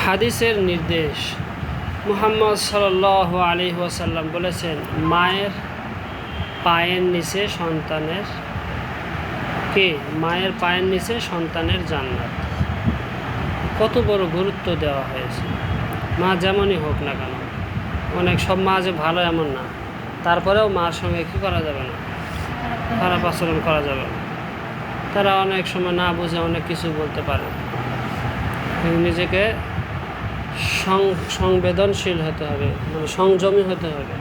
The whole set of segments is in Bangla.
হাদিসের নির্দেশ। মুহাম্মদ সাল্লাল্লাহু আলাইহি ওয়াসাল্লাম বলেছেন, মায়ের পায়ের নিচে সন্তানের মায়ের পায়ের নিচে সন্তানের জান্নাত। কত বড় গুরুত্ব দেওয়া হয়েছে। মা যেমনই হোক না কেন, অনেক সব মা যে ভালো এমন না, তারপরেও মার সঙ্গে কী করা যাবে না, খারাপ আচরণ করা যাবে না। তারা অনেক সময় না বুঝে অনেক কিছু বলতে পারে। নিজেকে সংবেদনশীল হতে হবে, মানে সংযমী হতে হবে।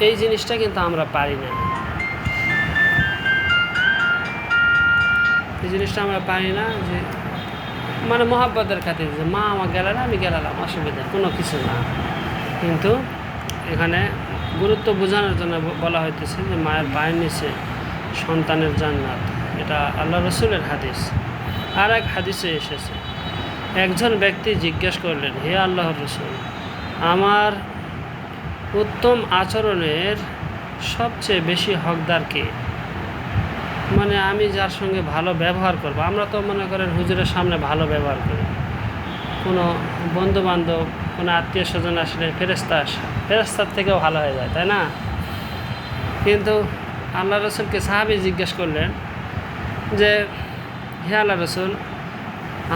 এই জিনিসটা কিন্তু আমরা পারি না। এই জিনিসটা আমরা পারি না, যে মানে মহাব্বতের খাতিরে যে মা আমার গেলে না, আমি গেলাম, অসুবিধা কোনো কিছু না। কিন্তু এখানে গুরুত্ব বোঝানোর জন্য বলা হইতেছে যে মায়ের পায়ের নিচে সন্তানের জান্নাত। এটা আল্লাহ রসুলের হাদিস। আর এক হাদিসে এসেছে, একজন ব্যক্তি জিজ্ঞেস করলেন, হে আল্লাহর রসুল, আমার উত্তম আচরণের সবচেয়ে বেশি হকদার কে? মানে আমি যার সঙ্গে ভালো ব্যবহার করব। আমরা তো মনে করেন হুজুরের সামনে ভালো ব্যবহার করি, কোনো বন্ধুবান্ধব, কোনো আত্মীয় স্বজন আসলে ফেরেস্তার থেকেও ভালো হয়ে যায়, তাই না? কিন্তু আল্লাহ রসুলকে সাহাবী জিজ্ঞেস করলেন যে, হে আল্লাহ রসুল,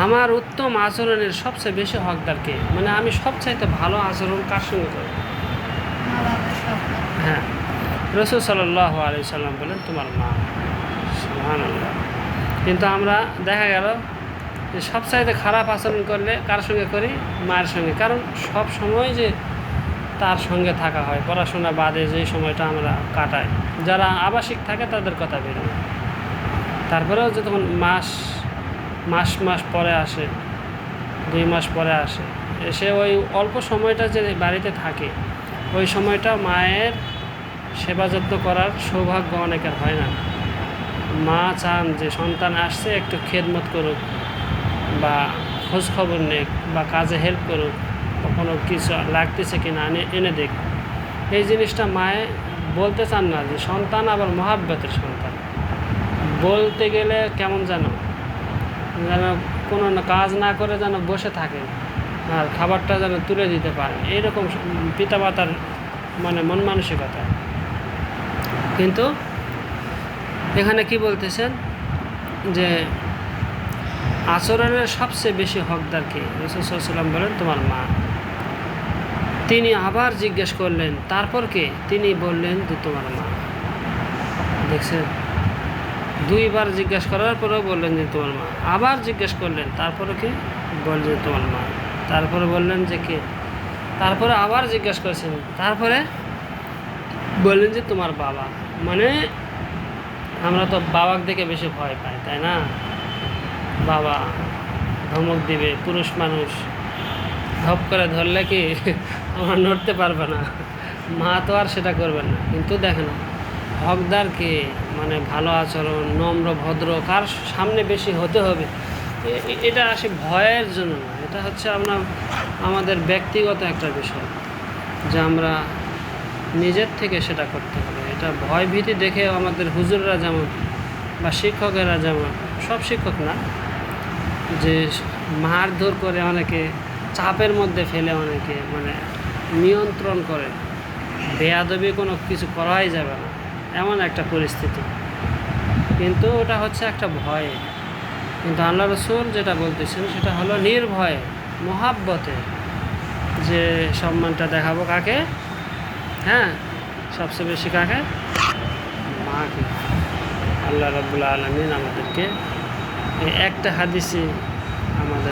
আমার উত্তম আচরণের সবচেয়ে বেশি হকদার কে? মানে আমি সবচাইতে ভালো আচরণ কার সঙ্গে করি? হ্যাঁ, রসুল সাল্লাল্লাহু আলাইহি সাল্লাম বলেন, তোমার মা। সুবহানাল্লাহ। কিন্তু আমরা দেখা গেল যে সবচাইতে খারাপ আচরণ করলে কার সঙ্গে করি? মায়ের সঙ্গে। কারণ সব সময় যে তার সঙ্গে থাকা হয়, পড়াশোনা বাদে যেই সময়টা আমরা কাটাই, যারা আবাসিক থাকে তাদের কথা বেরোয়। তারপরেও যে তখন মাস পরে আসে, 2 মাস পরে আসে, এসে ওই অল্প সময়টা যে বাড়িতে থাকে, ওই সময়টা মায়ের সেবা যত্ন করার সৌভাগ্য অনেকের হয় না। মা চান যে সন্তান আসছে একটু খেদমত করুক, বা খোঁজ খবর নেক, বা কাজে হেল্প করুক, বা কোনো কিছু লাগতেছে কিনা এনে দেখ। এই জিনিসটা মায়ে বলতে চান না, যে সন্তান আবার মহাব্বতের সন্তান। বলতে গেলে কেমন যেন কোনো কাজ না করে যেন বসে থাকে, আর খাবারটা যেন তুলে দিতে পারে, এইরকম পিতামাতার মানে মন মানসিকতা। কিন্তু এখানে কি বলতেছেন যে আচরণের সবচেয়ে বেশি হকদার কে? রাসূল সাল্লাল্লাহু আলাইহি ওয়াসাল্লাম বলেন, তোমার মা। তিনি আবার জিজ্ঞেস করলেন, তারপর কে? তিনি বললেন যে তোমার মা। দেখছেন, 2 বার জিজ্ঞেস করার পরেও বললেন যে তোমার মা। আবার জিজ্ঞেস করলেন, তারপরে কে? বললেন যে তোমার মা। তারপরে বললেন যে কে? তারপরে আবার জিজ্ঞেস করেছেন, তারপরে বললেন যে তোমার বাবা। মানে আমরা তো বাবাকে দেখে বেশি ভয় পাই, তাই না? বাবা ধমক দিবে, পুরুষ মানুষ, ধপ করে ধরলে কি আমরা নড়তে পারবে না। মা তো আর সেটা করবেন না। কিন্তু দেখেন, হকদার কে? মানে ভালো আচরণ, নম্র ভদ্র, কার সামনে বেশি হতে হবে, এটা আসে ভয়ের জন্য না। এটা হচ্ছে আমাদের ব্যক্তিগত একটা বিষয়, যে আমরা নিজের থেকে সেটা করতে হবে। এটা ভয় ভীতি দেখে আমাদের হুজুররা যেমন, বা শিক্ষকেরা যেমন, সব শিক্ষক না, যে মারধর করে, অনেকে চাপের মধ্যে ফেলে, অনেকে মানে নিয়ন্ত্রণ করে, বেয়াদবি কোনো কিছু করাই যাবে না, এমন একটা পরিস্থিতি। কিন্তু ওটা হচ্ছে একটা ভয়। কিন্তু আল্লাহ রসুল যেটা বলতেছেন সেটা হলো নির্ভয়ে, মহাব্বতে, যে সম্মানটা দেখাবো কাকে? হ্যাঁ, সবচেয়ে বেশি কাকে? মাকে। আল্লাহ রাব্বুল আলামিন আমাদেরকে এই একটা হাদিসে